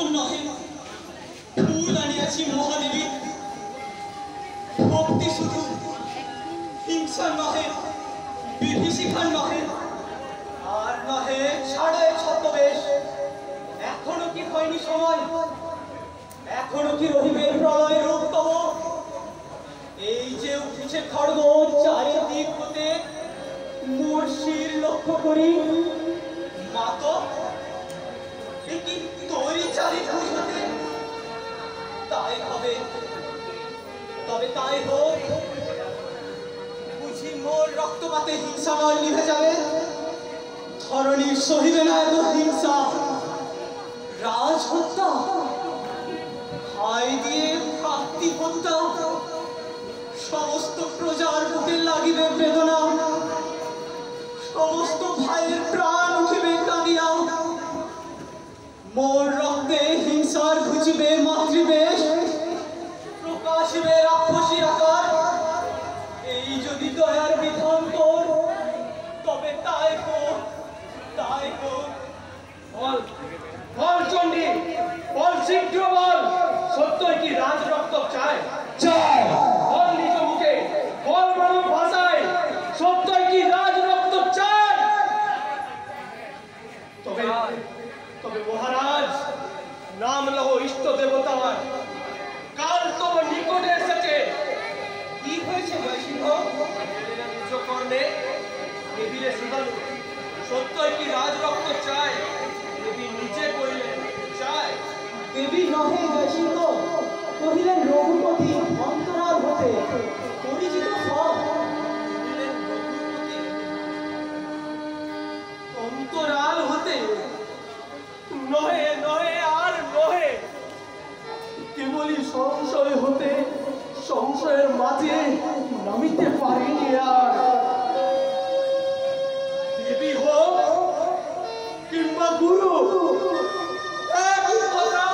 ফুল নহে, ফুল আনিয়াছি মহাদেবী। ভক্তি শুধু হিংসা নহে, বিভীষিকার নহে, আর নহে ছাড়ে ছদ্মবেশ। এখনো কি হয়নি সময়, এখনো কি রহিবে প্রলয় রূপ তব? এই যে উঠেছে খড়গ চারিদিক হতে, মোর শির লক্ষ্য করি মাত কি তৈরি চারিভুজ হতে। তাই হবে, তবে তাই হোক। বুঝি মোর রক্তপাতে হিংসাময় নিভে যাবে? ধরণীর সহিবে না এত হিংসা। রাজ হত্যা, ভাই দিয়ে ভ্রাতৃ হত্যা, সমস্ত প্রজার বুকে লাগিবে বেদনা, সমস্ত ভাইয়ের প্রাণ উঠিবে কাঁদিয়া। মোর রক্তে হিংসার ঘুচিবে মাতৃবেশ, প্রকাশিবে রাক্ষসীর আকার। এই যদি দয়ার বিধান তোর, তবে তাই হোক, তাই হোক। বল বল চণ্ডী, বল শীঘ্র বল, সত্যই কি রাজ রক্ত চায়? চায়। বল নিজ মুখে, বল মানব ভাষায়, সত্যই কি রাজ রক্ত চায়? তবে তবে মহারাজ, নাম লহ ইষ্ট দেবতার, কাল তব নিকটে এসেছে। কি হয়েছে জয়সিংহ? নিজ কর্ণে দেবীরে শুধালো, সত্যই কি রাজ রক্ত চায়? দেবী নিচে কহিলেন, চায়। দেবী নহে জয়সিংহ, কহিলেন রঘুপতি অন্তরাল হতে পরিচিত ফল। কহিলেন রঘুপতি অন্তরাল হতে? নহে নহে আর নহে, কেবলই সংশয় হতে সংশয়ের মাঝে নামিতে পারিনি আর। দেবী হোক কিংবা গুরু, একই কথা।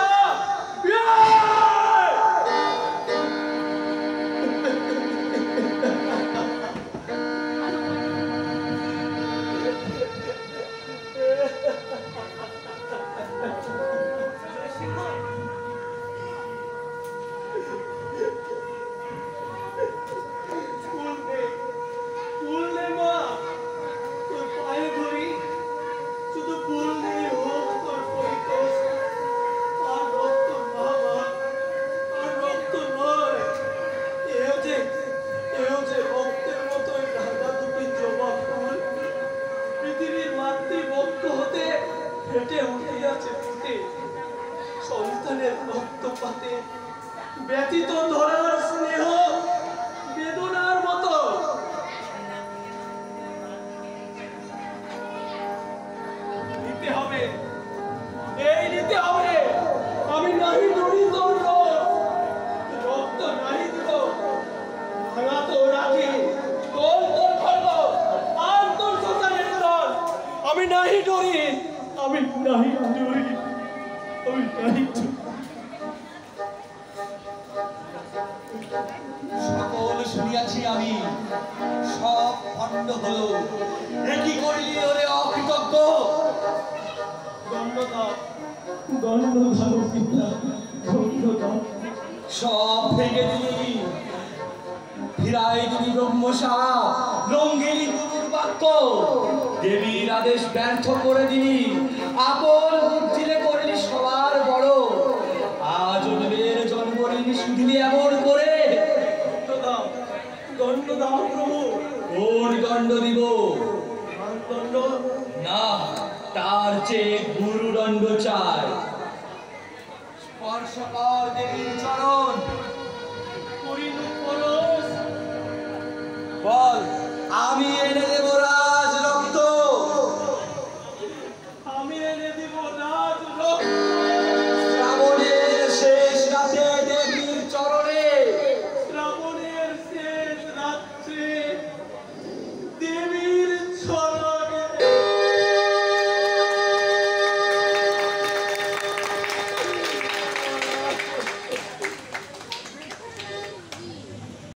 সন্তানের রক্তপাতে ব্যতীত ধরার স্নেহ বেদনার মতো। নিতে হবে, এই নিতে হবে। আমি নাহি ডরি তোর রক্ত নাহি দিব, ভাঙা তো রাখি তোর তোর খর্গ আর তোর সন্তানের দল। আমি নাহি ডরি, আমি নাহি ডরি, আমি নাহি ডরি। সকল শুনিয়াছি আমি, সব খণ্ড হলো। একই করিলি ওরে অকৃতজ্ঞ। দণ্ডদাও, দণ্ডদাও পিতা, দণ্ডদাও। সব ভেঙে দিলি, ফিরাই দিলি ব্রহ্মসা, রঙ্গিলি গুরুর বাক্য। দেবীর আদেশ ব্যর্থ করে দিলি, আপন বুদ্ধিলে করলি সবার বড়। আজ ওদের জন্ম নিলি শুধিলি এমন করে। দণ্ডদাও, দণ্ডদাও প্রভু। কোন দণ্ড দিব? দণ্ড না, তার চেয়ে গুরুদণ্ড চাই। স্পর্শ কর দেবীর চরণ, করিনু পরশ। বল আমি এনে